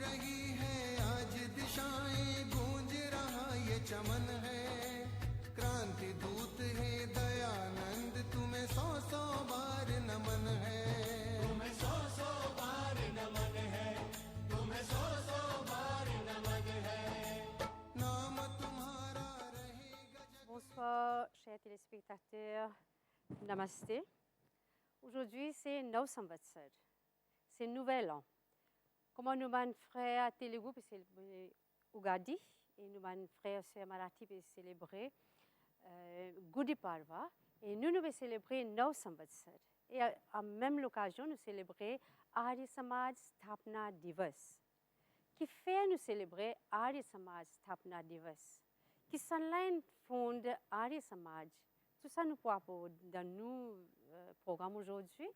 रही है आज दिशाएं, गूंज रहा ये चमन है, क्रांति दूत है दयानंद, तुम्हें सौ सौ बार नमन है, तुम्हें सौ सौ बार नमन है, तुम्हें सौ सौ बार नमन है, नाम तुम्हारा रहेगा जग। Bonsoir, chers téléspectateurs. Namasté. Aujourd'hui, c'est Nau Samvatsar. C'est Nouvel An. Comment nous, mon frère Telugu, peut célébrer Ugadi, et nous, mon frère Sœur Marathi, peut célébrer Gudi Parva, et nous allons célébrer Nau Samvatsar. Et à même l'occasion, nous célébrons Arya Samaj Sthapna Divas. Qui fait nous célébrer Arya Samaj Sthapna Divas? Qui s'enligne fonde Arya Samaj. Tout ça nous parle dans nos programmes aujourd'hui.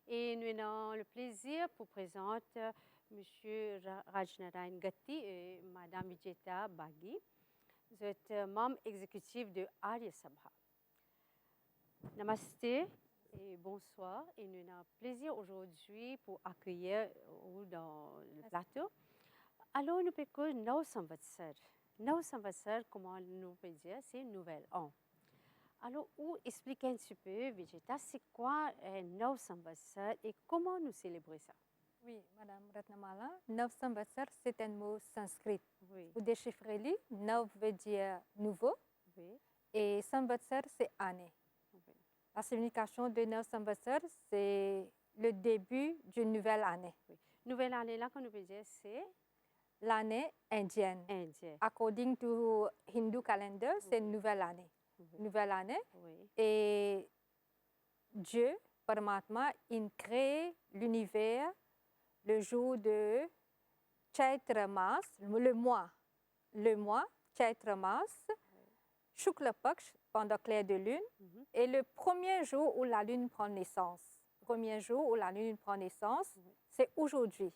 Et nous avons le plaisir pour présenter M. Rajnarayan Gatti et Mme Vijeta Baghi. Vous êtes membre exécutif de Arya Sabha. Namasté et bonsoir. Et nous avons le plaisir aujourd'hui pour accueillir dans le plateau. Alors, nous pouvons Nau Samvatsar. Nau Samvatsar, comment nous pouvons dire, c'est Nouvel An. Alors, expliquez un petit peu, Vijeta, c'est quoi Nau Samvatsar et comment nous célébrons ça? Oui, Madame Ratnamala, Nau Samvatsar, c'est un mot sanskrit. Oui. Vous déchiffrez-le, Nau veut dire nouveau Oui. et Samvatsar, c'est année. Oui. La signification de Nau Samvatsar, c'est le début d'une nouvelle année. Oui. Nouvelle année, là, qu'on nous peut dire, c'est L'année indienne. Indien. According to Hindu calendar, c'est une nouvelle année. Oui. Nouvelle année. Oui. Et Dieu, Paramatma, il crée l'univers le jour de Chaitra Mas, le mois, Chaitra Mas, Shukla Paksh, pendant clair de lune, et le premier jour où la lune prend naissance. Premier jour où la lune prend naissance, c'est aujourd'hui.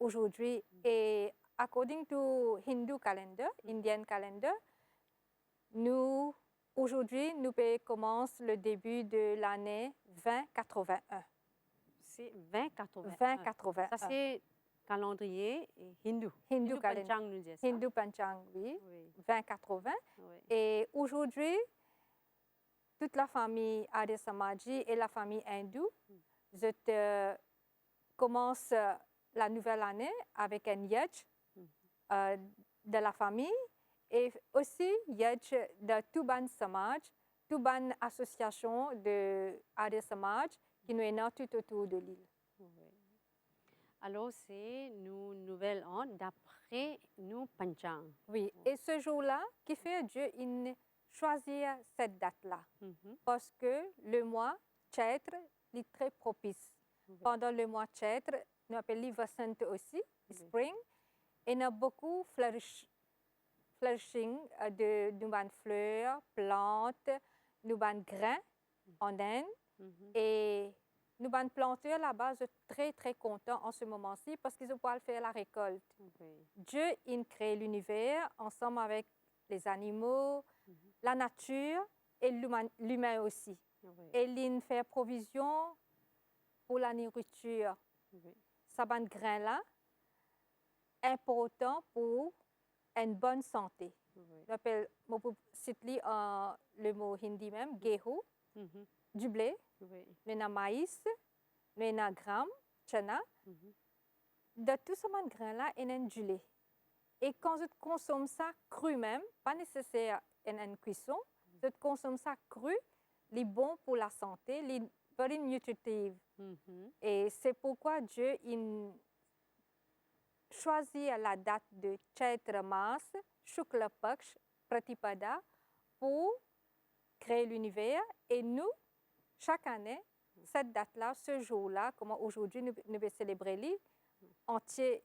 Aujourd'hui, et according to Hindu calendar, Indian calendar, aujourd'hui, nous commençons le début de l'année 2081. C'est 2081. 2081. Ça, c'est calendrier hindou. Hindu calendar. Panchang nous dit ça. Hindu Panchang, oui. Oui. 2080. Oui. Et aujourd'hui, toute la famille Arya Samaji et la famille hindoue commencent la nouvelle année avec un yaj de la famille et aussi yaj de Tuban Samaj, Tuban association de Arya Samaj qui nous est là tout autour de l'île. Oui. Alors, c'est nous Nouvel An d'après nous Panchang. Oui, et ce jour-là, qui fait Dieu, il choisit cette date-là parce que le mois Chaitra est très propice. Pendant le mois Chaitra, nous appelons Vasant aussi, spring, et il y a beaucoup flourishing de nouvelles fleurs, plantes, nouvelles grains en Inde. Et nous avons planté là-bas, je suis très, très content en ce moment-ci parce qu'ils peuvent faire la récolte. Oui. Dieu, il crée l'univers ensemble avec les animaux, la nature et l'humain aussi. Oui. Et il fait provision pour la nourriture. Oui. Ça va grain-là, important pour une bonne santé. Oui. J'appelle, le mot hindi même, gehu, du blé, Oui. le maïs, le gram, chana. De tout ce grain-là, il y a du lait. Et quand je consomme ça cru même, pas nécessaire une cuisson, je consomme ça cru, c'est bon pour la santé, c'est very nutritive. Et c'est pourquoi Dieu il choisit la date de Chaitra Mas, Shukla Paksh, Pratipada pour créer l'univers. Et nous, chaque année, cette date-là, ce jour-là, comme aujourd'hui nous célébrer entier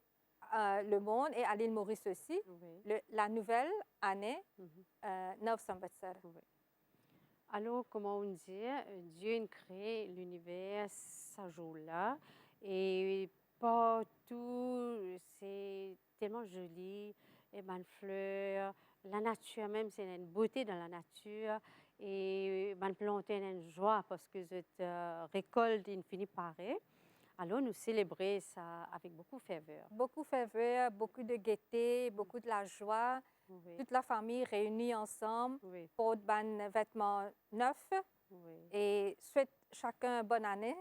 le monde et à l'île Maurice aussi, la nouvelle année, Nau Samvatsar. Alors, comment on dit, Dieu a créé l'univers ce jour-là et partout, c'est tellement joli, et les fleurs, la nature même, c'est une beauté dans la nature et les plantes, une joie parce que cette récolte infinie paraît. Alors, nous célébrons ça avec beaucoup de ferveur. Beaucoup de ferveur, beaucoup de gaieté, beaucoup de la joie. Oui, Toute la famille réunie ensemble, oui, porte des vêtements neufs oui. et souhaite chacun bonne année.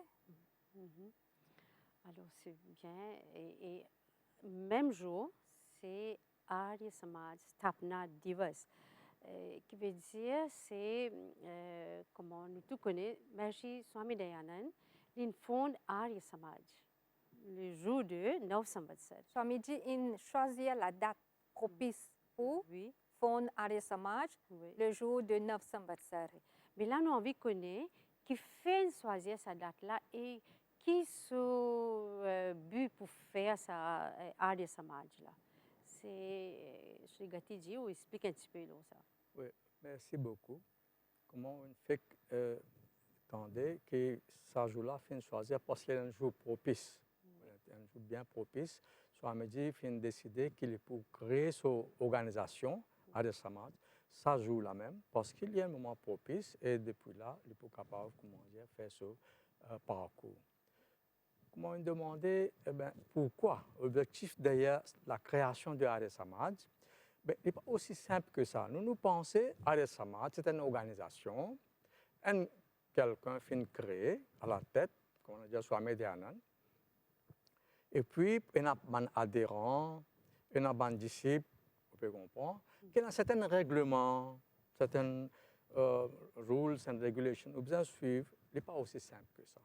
Mhm. Alors, c'est bien. Et même jour, c'est Arya Samaj Stapna Divas, qui veut dire, c'est, comment nous tous connaissons, Maharishi Swami Dayanand, il fonde Arya Samaj, le jour de 9 Samvatsar. Swamiji il choisit la date propice pour Oui, fondre Arya Samaj, oui. le jour de 9 Samvatsar. Mais là, nous avons envie de connaître qui fait choisir cette date-là et qui se but pour faire ça Arya Samaj là. C'est Sri Gatiji ou explique un petit peu là, ça. Oui, merci beaucoup. Comment on fait attendez que ce jour-là fin choisir parce qu'il y a un jour propice, un jour bien propice. Swamiji fin décider qu'il est pour créer son organisation Arya Samaj, ça jour-là même, parce qu'il y a un moment propice et depuis là, il est capable comment dire, faire ce parcours. Comment on demandait pourquoi l'objectif derrière la création de Arya Samaj. Il n'est pas aussi simple que ça. Nous pensons Arya Samaj, c'est une organisation, quelqu'un fin créé à la tête, comme on a dit, Swami Dayanand. Et puis, il y a un adhérent, il y a un disciple, vous pouvez comprendre, qui a certains règlements, certains rules and regulations, ou bien suivre. Il n'est pas aussi simple que ça.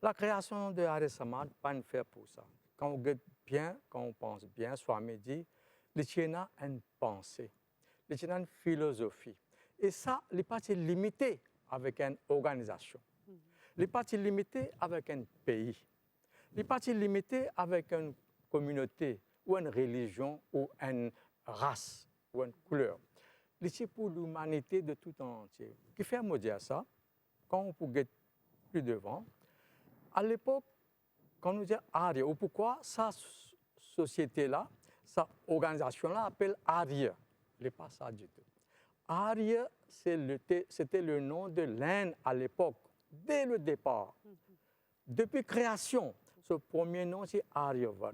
La création de Arya Samaj, pas une faire pour ça. Quand on regarde bien, quand on pense bien, Swami dit, il y a une pensée, il y a une philosophie. Et ça, il n'est pas limité avec une organisation. Il n'est pas limité avec un pays. Il n'est pas limité avec une communauté ou une religion ou une race ou une couleur. C'est pour l'humanité de tout entier. Qui fait me dire ça, quand on peut être plus devant, à l'époque, quand on dit Arya, ou pourquoi cette société-là, cette organisation-là appelle Arya. Il n'est pas ça du tout. Arya, c'était le nom de l'Inde à l'époque, dès le départ. Depuis création, ce premier nom, c'est Aryavart.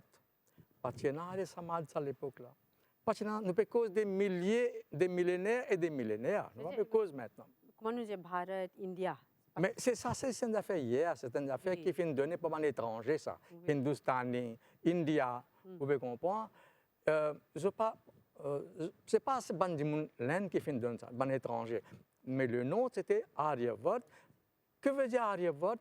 Parce qu'il y a Arya Samaj à l'époque-là. Parce que nous avons cause des milliers, des millénaires et des millénaires. Nous avons cause maintenant. Comment nous disons Bharat, India? Mais c'est ça, c'est une affaire hier, c'est une affaire qui finit donnée par un étranger, ça. Hindustani, India, vous pouvez comprendre. Ce n'est pas l'Inde qui finit donner ça, un étranger. Mais le nom, c'était Aryavart. Que veut dire Aryavart?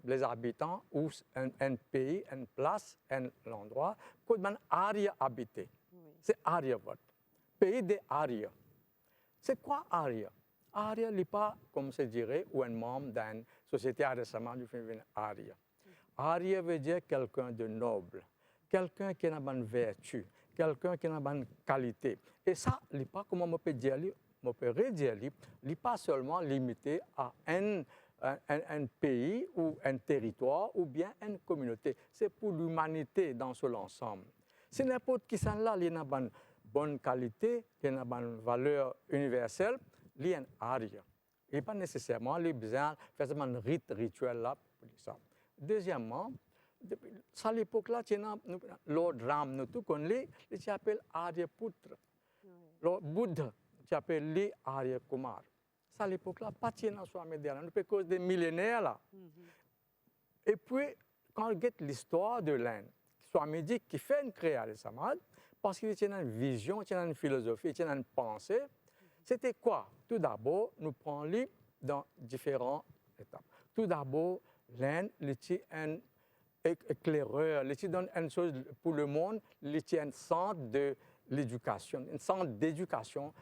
Les habitants ou un pays, une place, un endroit, que Arya habitait. C'est Aryavart. Pays des Arya. C'est quoi Arya? Arya n'est pas, comme se dirait, ou un membre d'une société Arya Samaj du féminin Arya. Arya veut dire quelqu'un de noble, quelqu'un qui a une vertu, quelqu'un qui a une qualité. Et ça, il n'est pas, comment on peut dire, on peut redire, il n'est pas seulement limité à un pays ou un territoire ou bien une communauté. C'est pour l'humanité dans son ensemble. C'est n'importe qui s'en là, il y a une bonne qualité, il y a une valeur universelle, il y a un Arya. Il n'est pas nécessairement les besoin de faire un rite rituel là pour ça. Deuxièmement, à l'époque-là, Lord Ram, nous tous connaissons, il s'appelle Aryaputra. Lord Bouddha, il s'appelle Arya Kumar. À l'époque-là, pas de Swami Dayanand, à cause des millénaires là. Et puis, quand on regarde l'histoire de l'Inde, Swami dit qu'il fait une création Samaj, parce qu'il y a une vision, il y a une philosophie, il y a une pensée. C'était quoi? Tout d'abord, nous prenons dans différentes étapes. Tout d'abord, l'Inde, c'est un éclaireur, il donne une chose pour le monde, il y a un centre de l'éducation, un centre d'éducation,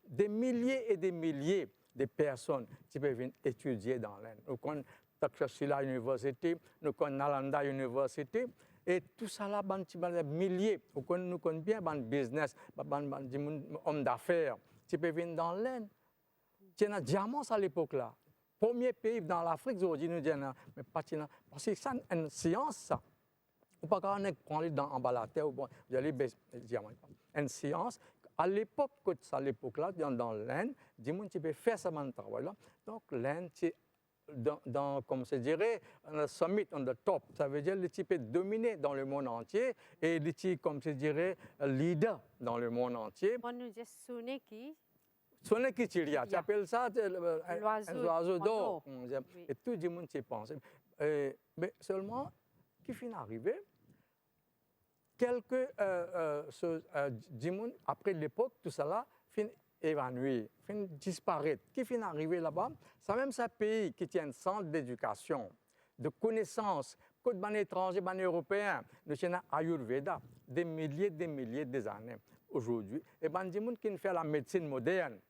des milliers et des milliers de personnes qui peuvent venir étudier dans l'Inde. Nous connaissons Takshashila University, nous connaissons Nalanda University, et tout ça là, des milliers. Nous connaissons bien le business, les hommes d'affaires qui peuvent venir dans l'Inde. Il y a un diamant à l'époque-là. Premier pays dans l'Afrique, aujourd'hui, nous disons, mais pas parce que c'est une science, ça. On ne peut pas prendre dans la terre, vous allez diamant. Une science. À l'époque, à l'époque-là, dans l'Inde, des gens qui peuvent faire ce travail-là. Donc, l'Inde, c'est comme se dirait, on the summit, on the top. Ça veut dire le type est dominé dans le monde entier et le type, comme se dirait, leader dans le monde entier. On nous dit sonner qui Sonne qui tu appelles ça un oiseau d'or. Oui. Et tout le monde s'y pense. Mais seulement, qui finit arrivé, quelques choses, après l'époque, tout cela finit évanouir, finit disparaître. Qui finit arrivé là-bas, c'est même ce pays qui tient un centre d'éducation, de connaissances, que les étrangers, les Européens, nous avons Ayurveda, des milliers d'années aujourd'hui. Et les gens qui font la médecine moderne,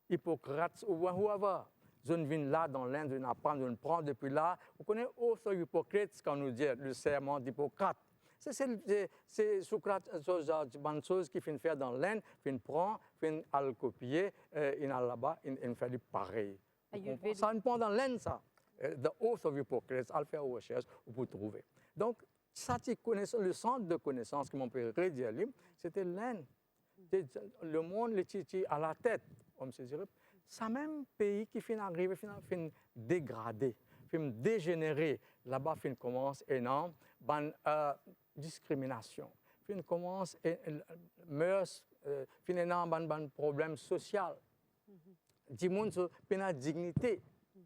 Hippocrate ou whoever, je viens là dans l'Inde, je apprends, je prends depuis là. Vous connaissez aussi Hippocrate, quand nous dit le serment d'Hippocrate. C'est Socrate, c'est une chose qu'il fait faire dans l'Inde, il prend, il le copier, il a là-bas, il fait pareil. Ça ne prend dans l'Inde, ça. The Oath of Hippocrates, à faire aux recherches, vous pouvez trouver. Donc, ça, le centre de connaissances que mon père redire, c'était l'Inde. Le monde, les chichis à la tête, on se dirait. C'est même pays qui finit arriver, finit dégradé, finit dégénérer. Là-bas, finit commence énorme, discrimination, finit commence mœurs, finit énorme, problème social. Du monde, finit dignité.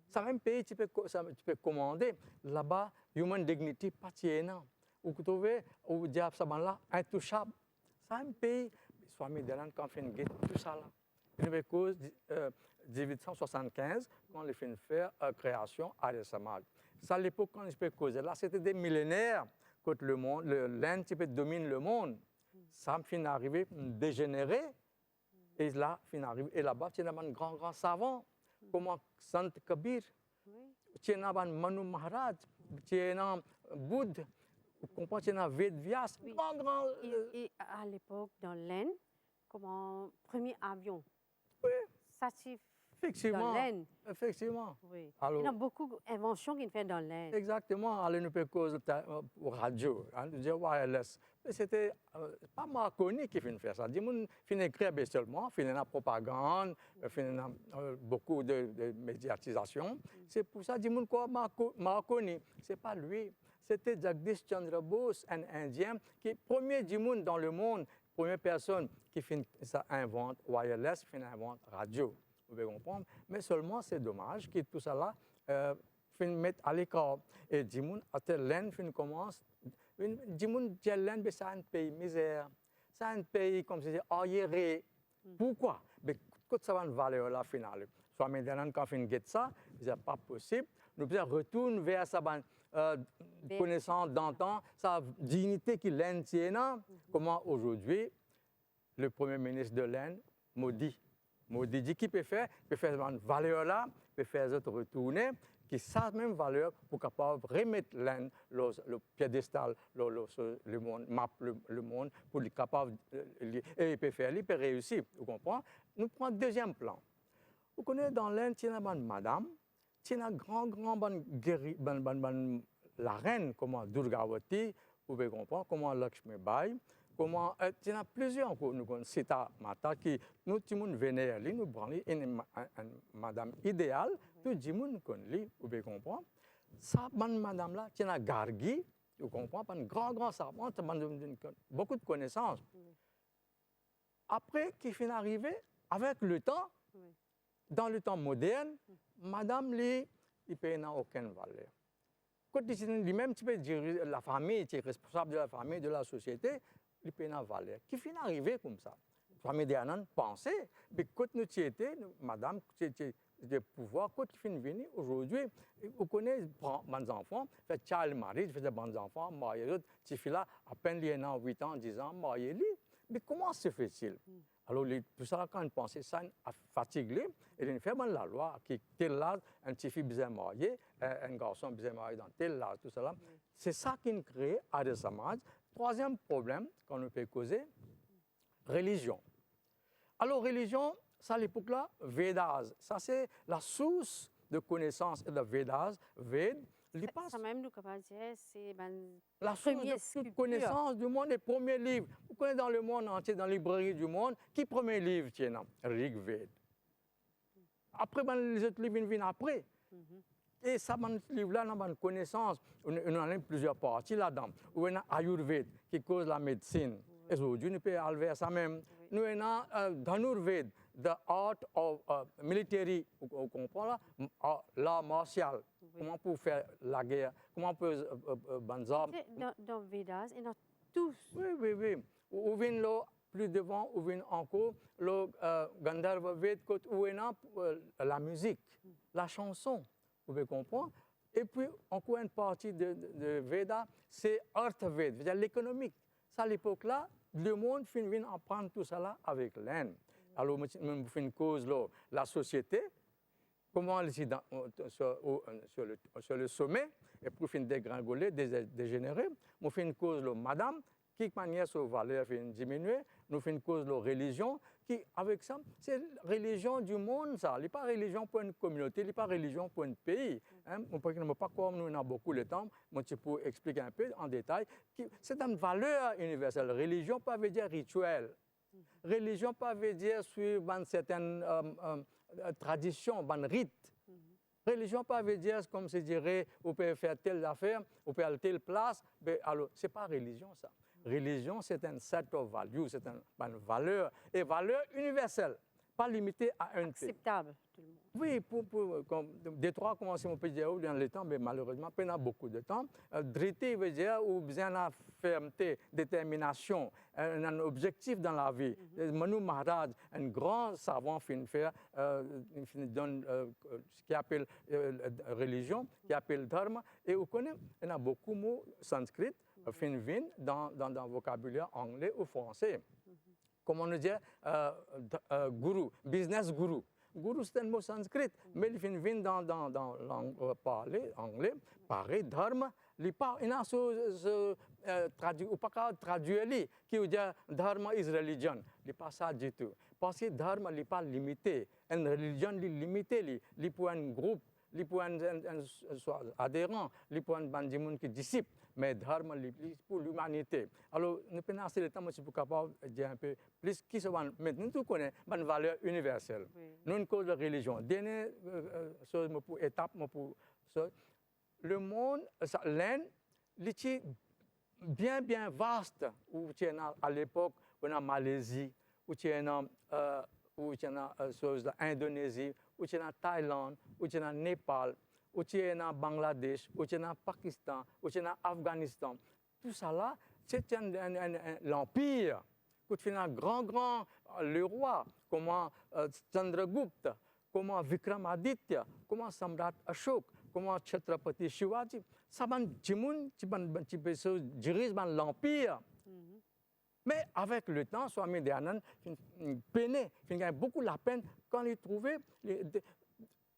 C'est même pays tu peux commander. Là-bas, human dignity, pas énorme. Vous trouvez, au diable, ça là, intouchable. C'est un pays, soit Méditerranée, quand on fait tout ça là. Une cause, 1875, quand les films fait création à l'Essamad. C'est à l'époque quand ils peuvent causer là, c'était des millénaires quand le monde, l'Inde domine le monde. Ça me finit arrivé dégénéré. Et là, finit arrivé. Et là-bas, il y a un grand savant, comme Sant Kabir, il y a un Manu Maharaj, il y a un Bouddha, vous comprenez, il y a un Ved Vyas, grand. Et à l'époque, dans l'Inde, comme un premier avion. Oui. Ça, c'est Effectivement. dans l'Inde. Effectivement. Oui. Alors, il y a beaucoup d'inventions qui sont faites dans l'Inde. Exactement. Alors, nous peut cause radio, nous dire wireless. Mais c'était pas Marconi qui finit faire ça. Dis moi finit écrire seulement, finit la propagande, finit beaucoup de médiatisation. C'est pour ça dis moi quoi Marconi, c'est pas lui. C'était Jagdish Chandra Bose, un Indien, qui est premier du monde dans le monde, première personne qui ça invente wireless, qui invente radio. Vous pouvez comprendre. Mais seulement c'est dommage que tout ça là mettre à l'écart. Et Dimoun, à l'Inde, commence. Dimoun, l'Inde, c'est un pays misère. C'est un pays, comme je dis, arriéré. Pourquoi? Mais quand ça va une valeur là, finale. Soit maintenant, quand on fait ça, c'est pas possible. Nous devons retourner vers sa connaissance d'antan, sa dignité qui l'Inde tient. Comment aujourd'hui, le Premier ministre de l'Inde, Modi dit qu'il peut faire une valeur là, peut faire les autres retourner, qui sa même valeur pour capable remettre l'Inde, le piédestal, le monde, le monde, pour être capable, et il peut faire, il peut réussir, vous comprenez? Nous prenons deuxième plan. Vous connaissez dans l'Inde, il y a une madame, il y a une grande la reine, comme Durgavati, vous pouvez comprendre, comme Lakshmi Bai, comment, il y en a plusieurs, nous connaissons Sita Mata, qui nous, tout le monde venait, nous prenons une madame idéale, tout le monde connaît, vous pouvez comprendre. Ça, madame-là, il y a Gargi, vous comprenez, un grand savant, beaucoup de connaissances. Après, qui finit arrivé, avec le temps, dans le temps moderne, madame, il ne paye aucune valeur. Quand lui-même, tu peux dire la famille, tu es responsable de la famille, de la société, il paye une valeur. Qui finit arrivé comme ça. La famille d'Annan pensait, mais quand nous y étions, madame, de pouvoir, quand il finit venir aujourd'hui, vous connaissez, mes enfants, fait child marriage, fait des bons enfants, mariés, ces filles-là, à peine les 8 ans, 10 ans, mariés. Mais comment se fait-il? Alors, tout ça, quand on pensait ça, a fatigué, et il fait la loi, qui tel âge, un petit fille bien marié, un garçon bien marié dans tel âge, tout ça. C'est ça qui crée à des Samaj. Troisième problème qu'on peut causer, religion. Alors, religion, ça à l'époque-là, Vedas. Ça, c'est la source de connaissance de Vedas. Ça même, nous, capable de dire, c'est la source de connaissance du monde, les premiers livres. Vous connaissez dans le monde entier, dans les librairies du monde, qui premier livre tient Rig Ved. Après, les autres livres viennent après. Et ça, dans ce livre-là, on a une connaissance, on a plusieurs parties là-dedans. Où on a Ayurveda, qui cause la médecine. Et aujourd'hui, nous pouvons aller à ça même. Nous avons Dhanurveda, the art of military, on comprend là, l'art martial. Comment on peut faire la guerre, comment on peut banzar. Dans Vedas, il y en a tous. Oui. Ou vient là, plus devant, ou vient encore, le Gandharva Veda, où il y a la musique, la chanson, vous pouvez comprendre. Et puis, encore une partie de Veda, c'est Artha Veda, c'est-à-dire l'économique. Ça, à l'époque-là, le monde vient apprendre tout ça là avec l'Inde. Alors, je fais une cause là, la société, comment elle est sur le sommet, et puis fin dégringoler, dégénérer. Je fais une cause là, madame, qui manière sur valeur fait diminuer. Nous faisons une cause de religion, qui, avec ça, c'est la religion du monde, ça. Il n'est pas religion pour une communauté, il n'est pas religion pour un pays. On ne peut pas comme nous avons beaucoup de temps, mais tu peux expliquer un peu en détail. C'est une valeur universelle. Religion, pas veut dire rituel. Religion, pas veut dire suivre une certaine tradition, un rite. Religion, pas veut dire, comme se dirait, on peut faire telle affaire, on peut aller telle place. Mais alors, ce n'est pas religion, ça. Religion, c'est un set of values, c'est une valeur, et valeur universelle, pas limitée à un pays. Acceptable, tout le monde. Oui, comme Détroit, comment on peut dire dans le temps, mais malheureusement, on a beaucoup de temps. Drité veut dire ou besoin de fermeté, détermination, un objectif dans la vie. Manu Maharaj, un grand savant, donne ce qu'il appelle religion, qui appelle dharma, et on connaît, il y a beaucoup de mots sanskrit, dans le vocabulaire anglais ou français. Comment on dit guru, business guru. Guru, c'est un mot sanskrit, mais il vient dans la langue anglais, pareil, dharma, il y a traduit, ou pas traduire, qui veut dire dharma is religion. Il n'y a pas ça du tout. Parce que dharma n'est pas limité. Une religion est limitée, il y a un groupe, il y a un adhérent, il y a un bandit qui disciple. Mais dharma, pour l'humanité. Alors, nous pouvons passer le temps, je suis capable de dire un peu plus qui se va. Maintenant, nous connaissons une valeur universelle. Nous, une cause de religion. Dernière chose, pour étape, pour ça. Le monde, l'Inde, est bien vaste. Où tu es à l'époque, on a Malaisie, où tu es en Indonésie, où tu es en Thaïlande, où tu es en Népal. Où tu es en Bangladesh, où tu es en Pakistan, où tu es en Afghanistan. Tout ça là, c'est l'empire. Quand tu fais un grand, le roi, comment Chandragupta, comment Vikramaditya, comment Samrat Ashok, comment Chhatrapati Shivaji. Ça va dirige l'empire. Mais avec le temps, Swami Dayananda peinait, il gagne beaucoup la peine quand il trouvait.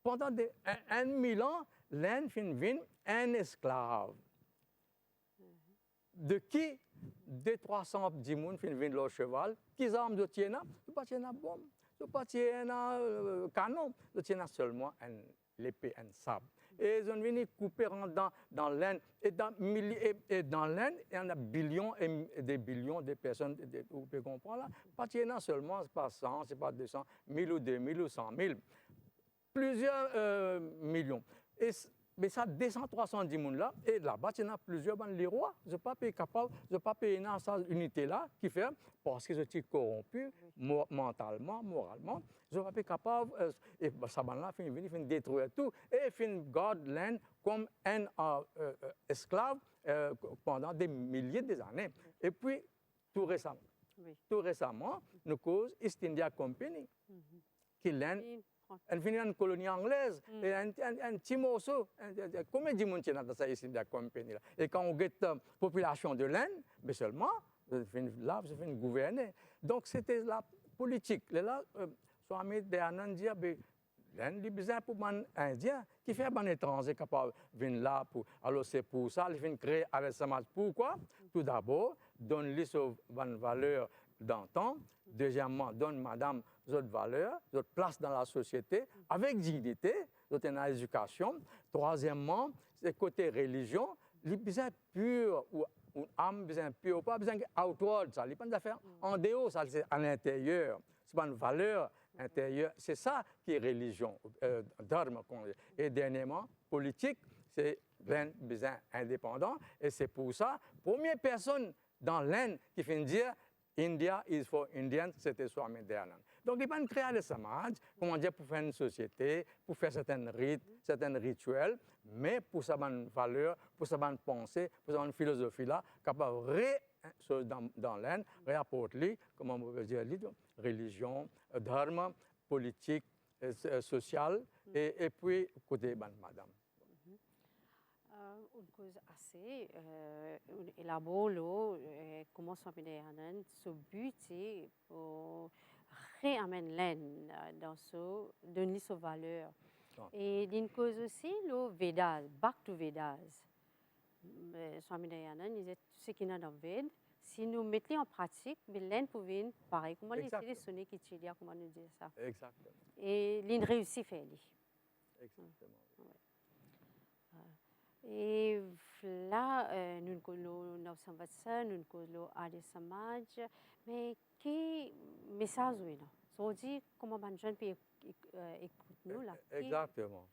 Pendant 1000 ans, l'Inde vient un esclave. De qui 200-300 djimoun viennent leur cheval, qui arment de tiena, pas tiena bombe, pas tiena canon, de tiena seulement l'épée, un sabre. Et ils ont venu couper dans l'Inde. Et dans l'Inde, il y en a billions et des billions de personnes, vous pouvez comprendre là. Pas tiena seulement, ce n'est pas 100, ce n'est pas 200, 1000 ou 2000 ou 100 000. Plusieurs millions. Mais ça descend 310 000 là, et là-bas, il y en a plusieurs, les rois. Je ne suis pas capable, je ne suis pas payer dans cette unité-là qui fait, parce que je suis corrompu mentalement, moralement, je ne suis pas capable, et ça là, il finit détruire tout, et il finit garder l'Inde comme un esclave pendant des milliers d'années. Et puis, tout récemment, nous cause East India Company, qui l'Inde. Elle finit une colonie anglaise, et un petit morceau. Combien de monde dans cette India Company là? Et quand on guette la population de l'Inde, mais seulement, là, je finis gouverner. Donc, c'était la politique. Là, Swami Dayananda dit, l'Inde est besoin pour les Indiens qui fait un étranger capable de venir là. Alors, c'est pour ça qu'il vient créer avec Samaj. Pourquoi? Tout d'abord, donne-lui une valeur d'antan. Deuxièmement, donne madame votre valeur, votre place dans la société, avec dignité, votre éducation. Troisièmement, c'est côté religion, les besoins purs, ou une âme besoin pure, ou pas besoin outward, ça, les pas d'affaires en dehors, ça, c'est à l'intérieur. C'est pas une valeur intérieure. C'est ça qui est religion, dharma. Et dernièrement, politique, c'est l'Inde besoin indépendant. Et c'est pour ça, première personne dans l'Inde qui fait dire India is for Indians, c'était Swami Dayananda. Donc, il va créer des samaj, comment dire, pour faire une société, pour faire certains rites, certains rituels, mais pour sa bonne valeur, pour sa bonne pensée, pour sa bonne philosophie là, capable de dans l'Inde, réapporter, comment on peut dire, religion, dharma, politique, sociale, et puis côté madame. Une cause assez élabore comment Swami Dayananda, ce but c'est pour réamener l'Inde dans ce, donner sa valeur. Et d'une cause aussi, le Vedas, back to Vedas. Swami Dayananda disait tout ce qui est dans le Veda, si nous mettons en pratique, l'Inde pouvait pareil, comment les sonner qui dit, comment nous dire ça. Exactement. Et l'Inde réussit faire. Exactement. Et là, nous avons Nav Samvatsar, nous avons Arya Samaj, mais quel message est là? Ça veut dire comment les jeunes peuvent écouter nous là? Exactement.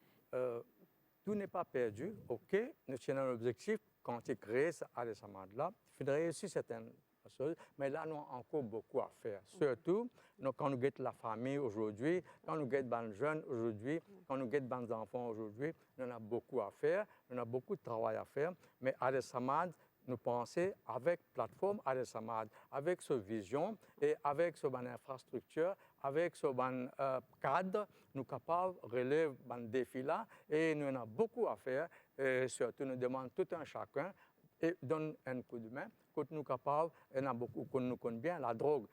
Tout n'est pas perdu. OK, nous avons un objectif quand tu crées ce Arya Samaj là, il faudrait réussir certaines choses, mais là, nous avons encore beaucoup à faire. Surtout, quand nous guettons la famille aujourd'hui, quand nous guettons les jeunes aujourd'hui, quand nous guettons les enfants aujourd'hui, nous avons beaucoup à faire, nous avons beaucoup de travail à faire, mais Arya Samaj, nous pensons avec plateforme Arya Samaj, avec sa vision et avec sa infrastructure, avec ce cadre, nous sommes capables de relever ce défi-là et nous avons beaucoup à faire. Et surtout, nous demandons tout un chacun et donne un coup de main. Quand nous sommes capables, il y en a beaucoup qu'on nous connaît bien, la drogue,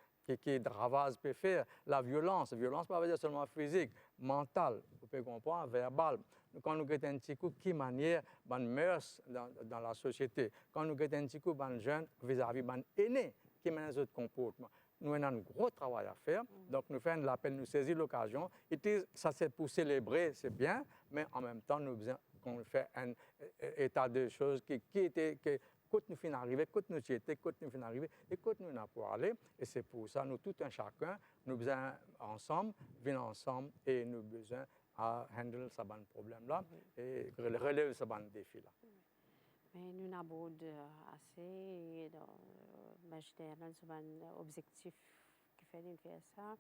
qui Dravaz peut faire, la violence pas dire seulement physique, mentale, vous pouvez comprendre, verbale. Quand nous avons un petit coup, qui manière, ban mœurs dans la société. Quand nous avons un petit coup, ban jeune vis-à-vis ban aîné, qui mène notre comportement. Nous avons un gros travail à faire, donc nous faisons l'appel, nous saisissons l'occasion. Ça c'est pour célébrer, c'est bien, mais en même temps, nous qu'on fait un état de choses qui était, quand nous finissons d'arriver, quand nous étions, quand nous finissons d'arriver, et quand nous n'avons pas aller. Et c'est pour ça, nous, tout un chacun, nous besoin ensemble, venir ensemble, et nous besoin à handle ce problème-là, et relever ce défi-là. Mais nous avons assez un objectif qui fait faire ça.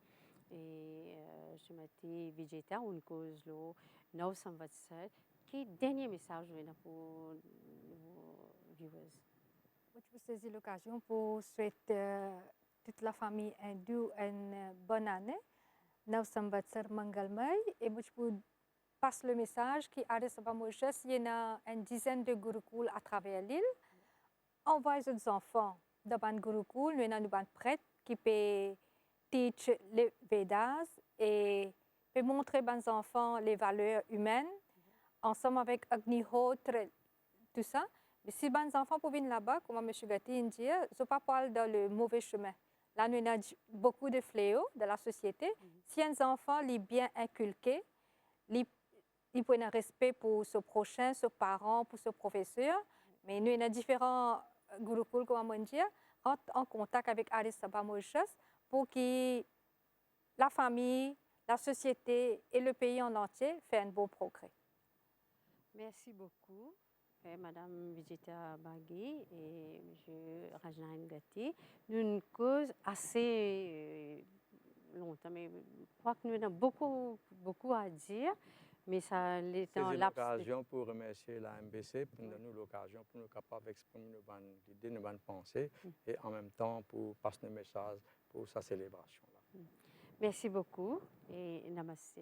Et je m'étais végétarien, une cause là, Nav Samvatsar. Quel dernier message pour nos viewers? Je saisis l'occasion pour souhaiter toute la famille hindoue une bonne année. Nav Samvatsar Mangalmay. Et je passe le message qui Arya Sabha Mauritius, il y a une dizaine de gurukuls à travers l'île. Envoyez aux enfants dans un gurukul, nous avons un prêtre qui peut teach les Vedas et peut montrer aux enfants les valeurs humaines, ensemble avec Agnihotra, tout ça. Mais si les enfants peuvent venir là-bas, comme M. Gatti dit, je ne pas parler dans le mauvais chemin. Là, nous avons beaucoup de fléaux dans la société. Si un enfant est bien inculqué, il faut un respect pour ce prochain, ses parents, pour ce professeur. Mais nous avons différents gurukuls, comme on dit, rentrent en contact avec Arya Sabha Mauritius pour que la famille, la société et le pays en entier fassent un beau progrès. Merci beaucoup, Madame Vijita Bagui et M. Rajnayan Gatti. Nous une cause assez longtemps, mais je crois que nous avons beaucoup à dire. Mais ça l'est en laps. C'est l'occasion pour remercier la MBC pour nous donner l'occasion pour nous capables d'exprimer nos idées, nos pensées et en même temps pour passer nos messages pour sa célébration-là. Merci beaucoup et namaste.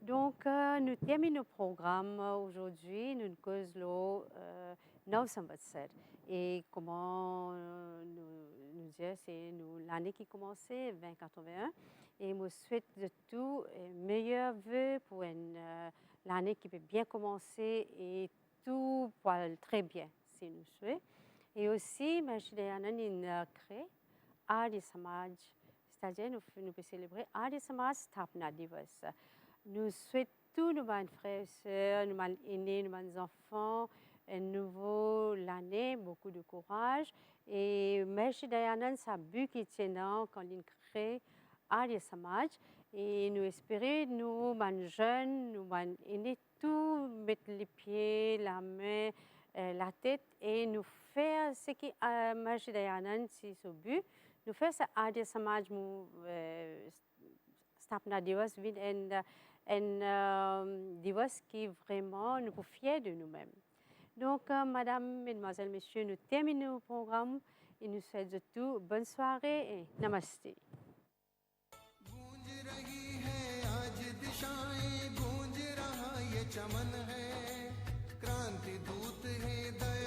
Donc, nous terminons le programme aujourd'hui. Nous causons le Nav Samvatsar. Et comment nous dire, c'est l'année qui commençait, 2081. Et je souhaite de tout meilleurs vœux pour l'année qui peut bien commencer et tout pour aller très bien, si nous souhaitons. Et aussi, M. Dayananda a créé Arya Samaj, c'est-à-dire nous pouvons célébrer Arya Samaj Sthapna Divas. Nous souhaitons tous nos frères et sœurs, nos aînés, nos enfants, une nouvelle année, beaucoup de courage. Et M. Dayananda, sa but qui tient quand il crée Arya Samaj. Et nous espérons, nous, les jeunes, nous, aînés, tout mettre les pieds, la main, la tête et nous faire ce qui Maharishi Dayanand si ce but, nous faire ce Arya Samaj Stapna Divas with un Divas qui vraiment nous peut fier de nous-mêmes. Donc, Madame, Mesdemoiselles, Messieurs, nous terminons le programme et nous souhaitons tout bonne soirée et namaste. गूंज रही है आज दिशाएं, गूंज रहा ये चमन है, क्रांति दूत है दया